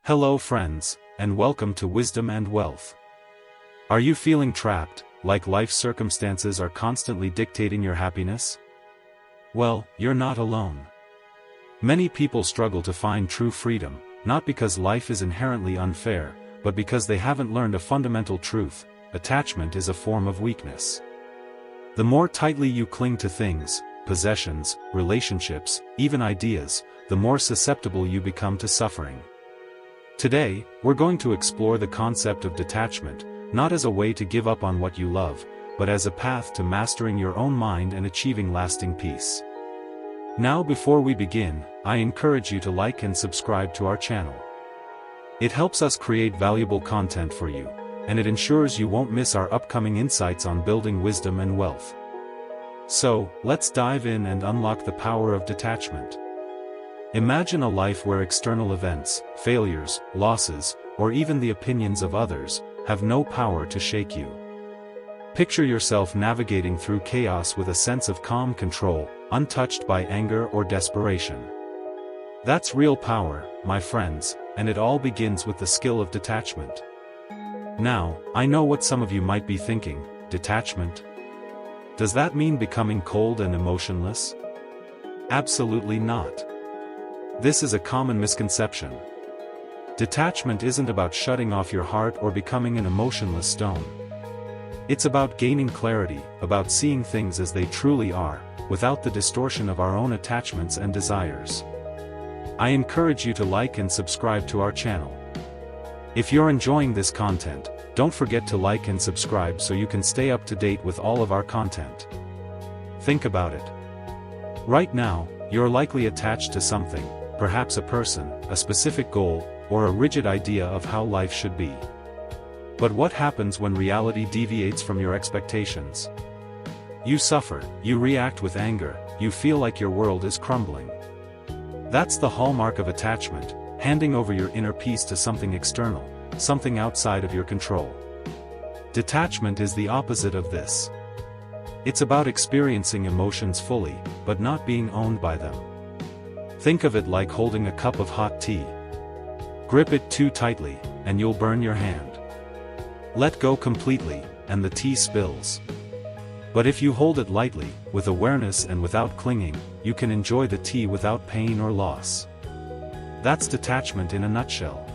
Hello friends, and welcome to Wisdom and Wealth. Are you feeling trapped, like life circumstances are constantly dictating your happiness? Well, you're not alone. Many people struggle to find true freedom, not because life is inherently unfair, but because they haven't learned a fundamental truth: attachment is a form of weakness. The more tightly you cling to things, possessions, relationships, even ideas, the more susceptible you become to suffering. Today, we're going to explore the concept of detachment, not as a way to give up on what you love, but as a path to mastering your own mind and achieving lasting peace. Now, before we begin, I encourage you to like and subscribe to our channel. It helps us create valuable content for you, and it ensures you won't miss our upcoming insights on building wisdom and wealth. So, let's dive in and unlock the power of detachment. Imagine a life where external events, failures, losses, or even the opinions of others, have no power to shake you. Picture yourself navigating through chaos with a sense of calm control, untouched by anger or desperation. That's real power, my friends, and it all begins with the skill of detachment. Now, I know what some of you might be thinking: detachment? Does that mean becoming cold and emotionless? Absolutely not. This is a common misconception. Detachment isn't about shutting off your heart or becoming an emotionless stone. It's about gaining clarity, about seeing things as they truly are, without the distortion of our own attachments and desires. I encourage you to like and subscribe to our channel. If you're enjoying this content, don't forget to like and subscribe so you can stay up to date with all of our content. Think about it. Right now, you're likely attached to something, perhaps a person, a specific goal, or a rigid idea of how life should be. But what happens when reality deviates from your expectations? You suffer, you react with anger, you feel like your world is crumbling. That's the hallmark of attachment, handing over your inner peace to something external, something outside of your control. Detachment is the opposite of this. It's about experiencing emotions fully, but not being owned by them. Think of it like holding a cup of hot tea. Grip it too tightly, and you'll burn your hand. Let go completely, and the tea spills. But if you hold it lightly, with awareness and without clinging, you can enjoy the tea without pain or loss. That's detachment in a nutshell.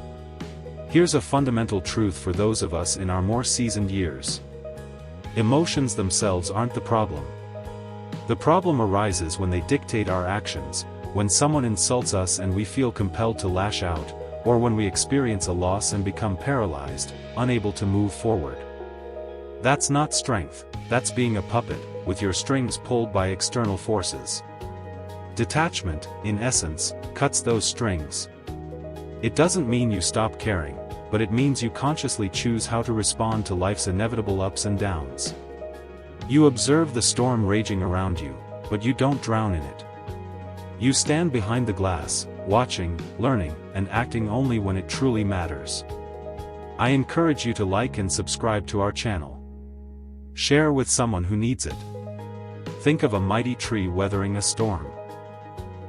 Here's a fundamental truth for those of us in our more seasoned years. Emotions themselves aren't the problem. The problem arises when they dictate our actions, when someone insults us and we feel compelled to lash out, or when we experience a loss and become paralyzed, unable to move forward. That's not strength, that's being a puppet, with your strings pulled by external forces. Detachment, in essence, cuts those strings. It doesn't mean you stop caring, but it means you consciously choose how to respond to life's inevitable ups and downs. You observe the storm raging around you, but you don't drown in it. You stand behind the glass, watching, learning, and acting only when it truly matters. I encourage you to like and subscribe to our channel. Share with someone who needs it. Think of a mighty tree weathering a storm.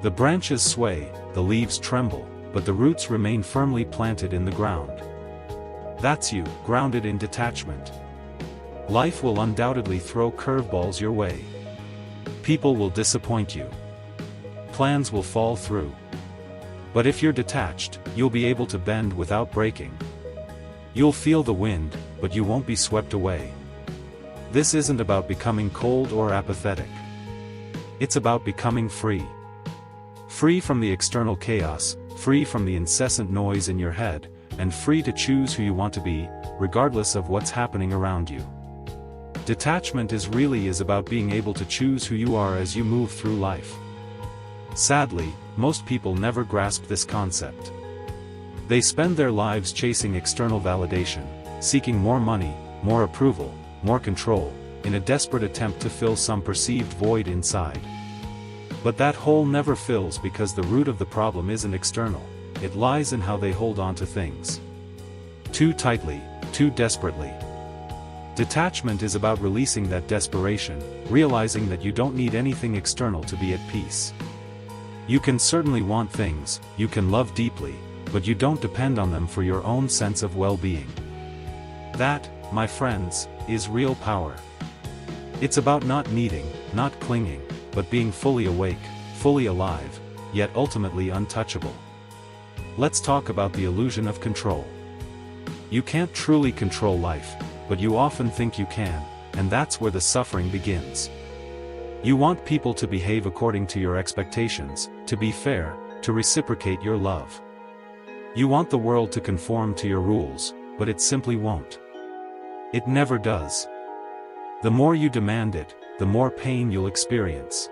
The branches sway, the leaves tremble, but the roots remain firmly planted in the ground. That's you, grounded in detachment. Life will undoubtedly throw curveballs your way. People will disappoint you. Plans will fall through. But if you're detached, you'll be able to bend without breaking. You'll feel the wind, but you won't be swept away. This isn't about becoming cold or apathetic. It's about becoming free. Free from the external chaos, free from the incessant noise in your head, and free to choose who you want to be, regardless of what's happening around you. Detachment is about being able to choose who you are as you move through life. Sadly, most people never grasp this concept. They spend their lives chasing external validation, seeking more money, more approval, more control, in a desperate attempt to fill some perceived void inside. But that hole never fills because the root of the problem isn't external, it lies in how they hold on to things. Too tightly, too desperately. Detachment is about releasing that desperation, realizing that you don't need anything external to be at peace. You can certainly want things, you can love deeply, but you don't depend on them for your own sense of well-being. That, my friends, is real power. It's about not needing, not clinging, but being fully awake, fully alive, yet ultimately untouchable. Let's talk about the illusion of control. You can't truly control life, but you often think you can, and that's where the suffering begins. You want people to behave according to your expectations, to be fair, to reciprocate your love. You want the world to conform to your rules, but it simply won't. It never does. The more you demand it, the more pain you'll experience.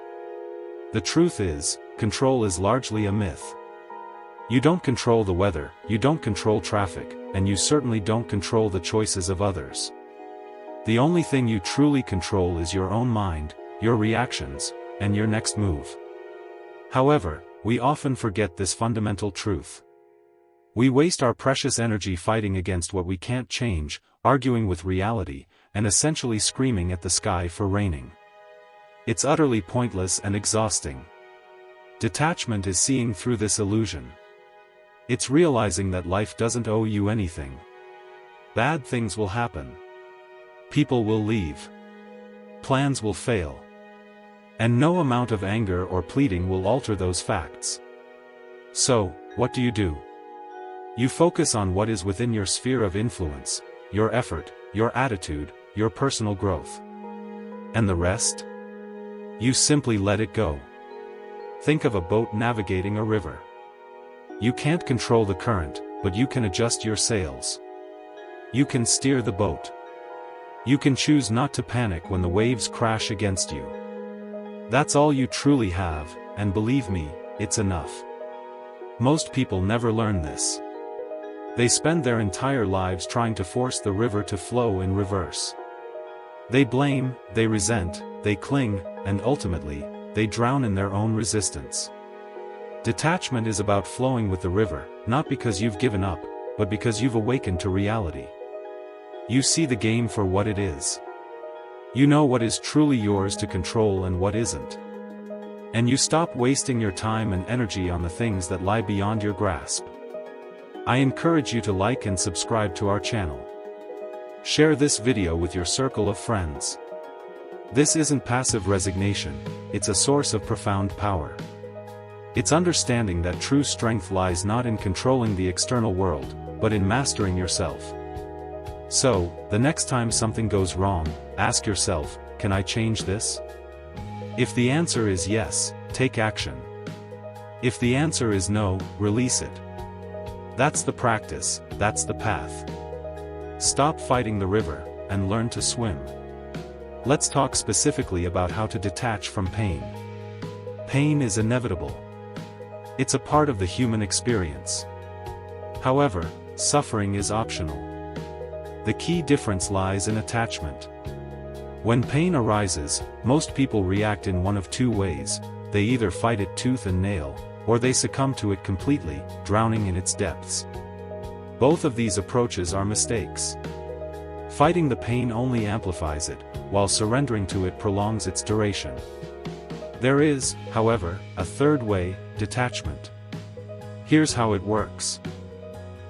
The truth is, control is largely a myth. You don't control the weather, you don't control traffic, and you certainly don't control the choices of others. The only thing you truly control is your own mind, your reactions, and your next move. However, we often forget this fundamental truth. We waste our precious energy fighting against what we can't change, arguing with reality, and essentially screaming at the sky for raining. It's utterly pointless and exhausting. Detachment is seeing through this illusion. It's realizing that life doesn't owe you anything. Bad things will happen. People will leave. Plans will fail. And no amount of anger or pleading will alter those facts. So, what do? You focus on what is within your sphere of influence, your effort, your attitude, your personal growth. And the rest? You simply let it go. Think of a boat navigating a river. You can't control the current, but you can adjust your sails. You can steer the boat. You can choose not to panic when the waves crash against you. That's all you truly have, and believe me, it's enough. Most people never learn this. They spend their entire lives trying to force the river to flow in reverse. They blame, they resent, they cling, and ultimately, they drown in their own resistance. Detachment is about flowing with the river, not because you've given up, but because you've awakened to reality. You see the game for what it is. You know what is truly yours to control and what isn't. And you stop wasting your time and energy on the things that lie beyond your grasp. I encourage you to like and subscribe to our channel. Share this video with your circle of friends. This isn't passive resignation, it's a source of profound power. It's understanding that true strength lies not in controlling the external world, but in mastering yourself. So, the next time something goes wrong, ask yourself, can I change this? If the answer is yes, take action. If the answer is no, release it. That's the practice, that's the path. Stop fighting the river, and learn to swim. Let's talk specifically about how to detach from pain. Pain is inevitable. It's a part of the human experience. However, suffering is optional. The key difference lies in attachment. When pain arises, most people react in one of two ways. They either fight it tooth and nail, or they succumb to it completely, drowning in its depths. Both of these approaches are mistakes. Fighting the pain only amplifies it, while surrendering to it prolongs its duration. There is, however, a third way, detachment. Here's how it works.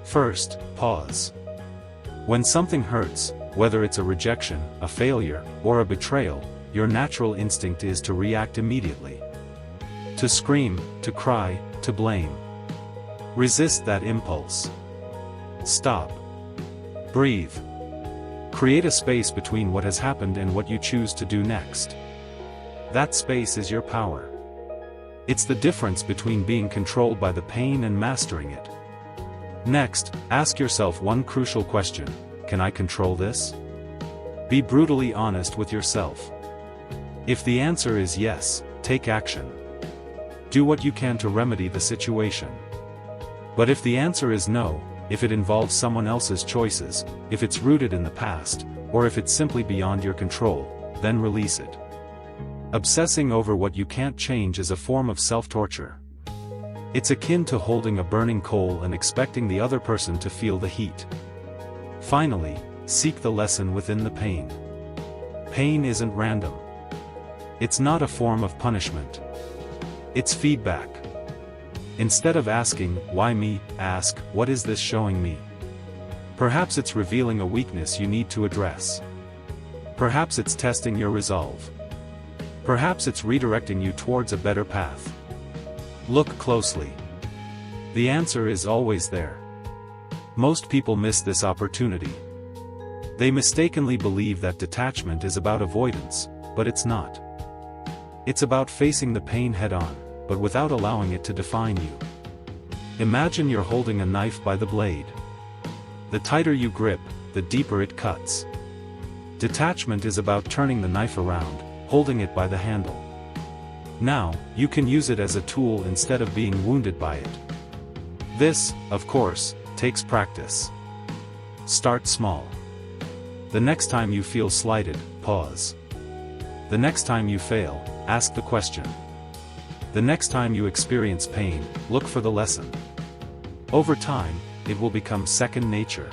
First, pause. When something hurts, whether it's a rejection, a failure, or a betrayal, your natural instinct is to react immediately. To scream, to cry, to blame. Resist that impulse. Stop. Breathe. Create a space between what has happened and what you choose to do next. That space is your power. It's the difference between being controlled by the pain and mastering it. Next, ask yourself one crucial question: can I control this? Be brutally honest with yourself. If the answer is yes, take action. Do what you can to remedy the situation. But if the answer is no, if it involves someone else's choices, if it's rooted in the past, or if it's simply beyond your control, then release it. Obsessing over what you can't change is a form of self-torture. It's akin to holding a burning coal and expecting the other person to feel the heat. Finally, seek the lesson within the pain. Pain isn't random. It's not a form of punishment. It's feedback. Instead of asking, why me, ask, what is this showing me? Perhaps it's revealing a weakness you need to address. Perhaps it's testing your resolve. Perhaps it's redirecting you towards a better path. Look closely. The answer is always there. Most people miss this opportunity. They mistakenly believe that detachment is about avoidance, but it's not. It's about facing the pain head-on, but without allowing it to define you. Imagine you're holding a knife by the blade. The tighter you grip, the deeper it cuts. Detachment is about turning the knife around, holding it by the handle. Now, you can use it as a tool instead of being wounded by it. This, of course, takes practice. Start small. The next time you feel slighted, pause. The next time you fail, ask the question. The next time you experience pain, look for the lesson. Over time, it will become second nature.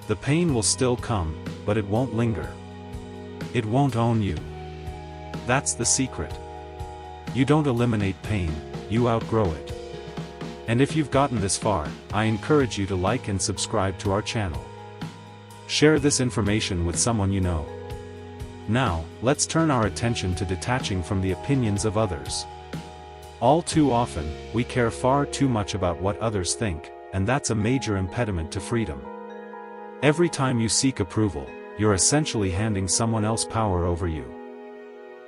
The pain will still come, but it won't linger. It won't own you. That's the secret. You don't eliminate pain, you outgrow it. And if you've gotten this far, I encourage you to like and subscribe to our channel. Share this information with someone you know. Now, let's turn our attention to detaching from the opinions of others. All too often, we care far too much about what others think, and that's a major impediment to freedom. Every time you seek approval, you're essentially handing someone else power over you.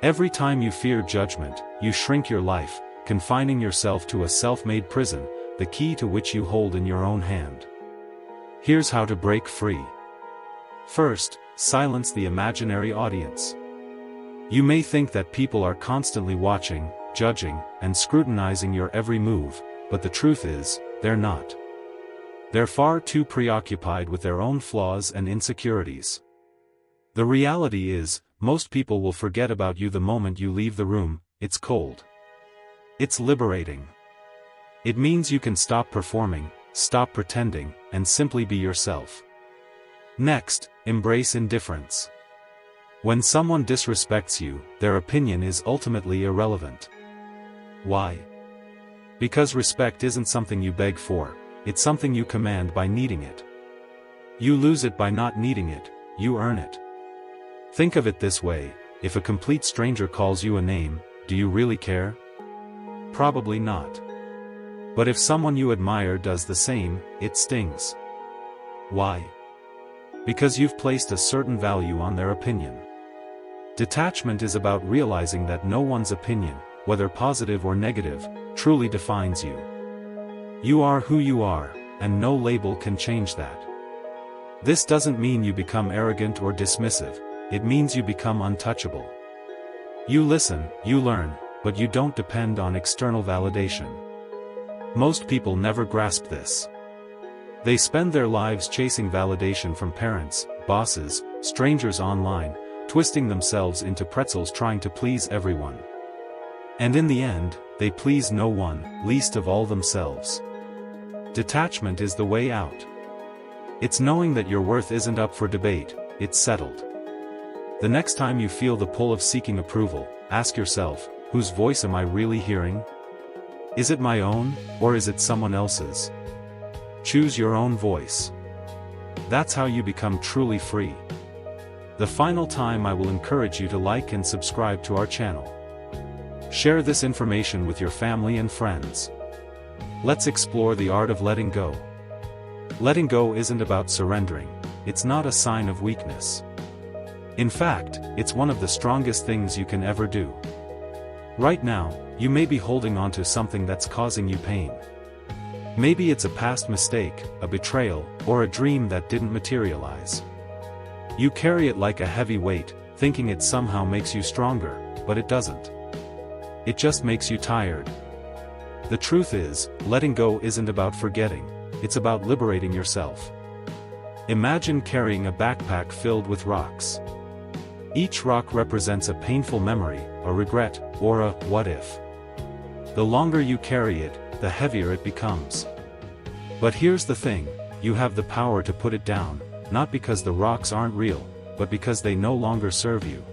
Every time you fear judgment, you shrink your life, confining yourself to a self-made prison, the key to which you hold in your own hand. Here's how to break free. First, silence the imaginary audience. You may think that people are constantly watching, judging, and scrutinizing your every move, but the truth is, they're not. They're far too preoccupied with their own flaws and insecurities. The reality is, most people will forget about you the moment you leave the room. It's cold. It's liberating. It means you can stop performing, stop pretending, and simply be yourself. Next, embrace indifference. When someone disrespects you, their opinion is ultimately irrelevant. Why? Because respect isn't something you beg for, it's something you command by needing it. You lose it by not needing it, you earn it. Think of it this way, if a complete stranger calls you a name, do you really care? Probably not. But if someone you admire does the same, it stings. Why? Because you've placed a certain value on their opinion. Detachment is about realizing that no one's opinion, whether positive or negative, truly defines you. You are who you are, and no label can change that. This doesn't mean you become arrogant or dismissive, it means you become untouchable. You listen, you learn, but you don't depend on external validation. Most people never grasp this. They spend their lives chasing validation from parents, bosses, strangers online, twisting themselves into pretzels trying to please everyone. And in the end, they please no one, least of all themselves. Detachment is the way out. It's knowing that your worth isn't up for debate, it's settled. The next time you feel the pull of seeking approval, ask yourself, whose voice am I really hearing? Is it my own, or is it someone else's? Choose your own voice. That's how you become truly free. The final time I will encourage you to like and subscribe to our channel. Share this information with your family and friends. Let's explore the art of letting go. Letting go isn't about surrendering, it's not a sign of weakness. In fact, it's one of the strongest things you can ever do. Right now, you may be holding on to something that's causing you pain. Maybe it's a past mistake, a betrayal, or a dream that didn't materialize. You carry it like a heavy weight, thinking it somehow makes you stronger, but it doesn't. It just makes you tired. The truth is, letting go isn't about forgetting, it's about liberating yourself. Imagine carrying a backpack filled with rocks. Each rock represents a painful memory, a regret, or a what if. The longer you carry it, the heavier it becomes. But here's the thing, you have the power to put it down, not because the rocks aren't real, but because they no longer serve you.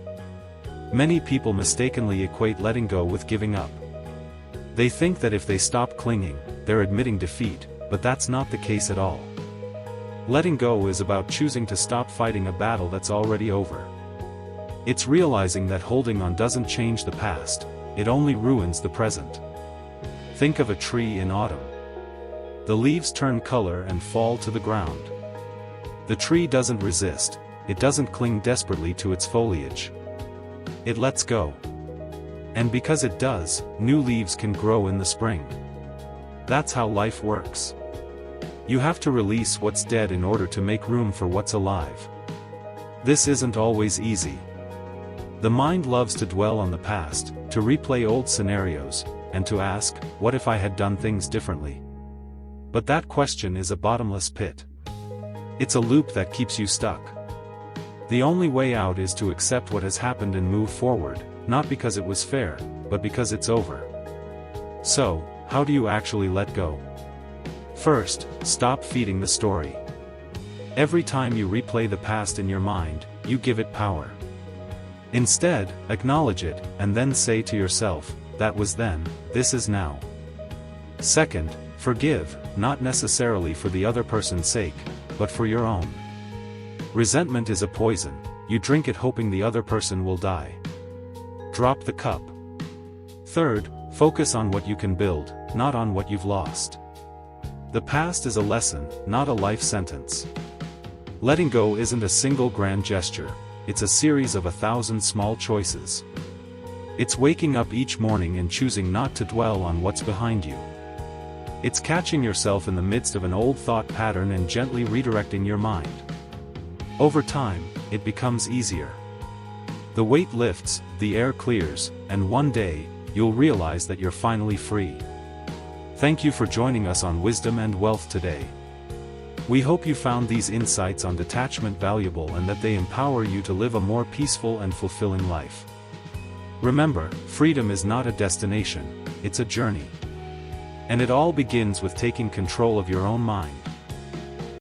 Many people mistakenly equate letting go with giving up. They think that if they stop clinging, they're admitting defeat, but that's not the case at all. Letting go is about choosing to stop fighting a battle that's already over. It's realizing that holding on doesn't change the past, it only ruins the present. Think of a tree in autumn. The leaves turn color and fall to the ground. The tree doesn't resist, it doesn't cling desperately to its foliage. It lets go. And because it does, new leaves can grow in the spring. That's how life works. You have to release what's dead in order to make room for what's alive. This isn't always easy. The mind loves to dwell on the past, to replay old scenarios, and to ask, what if I had done things differently? But that question is a bottomless pit. It's a loop that keeps you stuck. The only way out is to accept what has happened and move forward, not because it was fair, but because it's over. So, how do you actually let go? First, stop feeding the story. Every time you replay the past in your mind, you give it power. Instead, acknowledge it, and then say to yourself, that was then, this is now. Second, forgive, not necessarily for the other person's sake, but for your own. Resentment is a poison, you drink it hoping the other person will die. Drop the cup. Third, focus on what you can build, not on what you've lost. The past is a lesson, not a life sentence. Letting go isn't a single grand gesture, it's a series of 1,000 small choices. It's waking up each morning and choosing not to dwell on what's behind you. It's catching yourself in the midst of an old thought pattern and gently redirecting your mind. Over time, it becomes easier. The weight lifts, the air clears, and one day, you'll realize that you're finally free. Thank you for joining us on Wisdom and Wealth today. We hope you found these insights on detachment valuable and that they empower you to live a more peaceful and fulfilling life. Remember, freedom is not a destination, it's a journey. And it all begins with taking control of your own mind.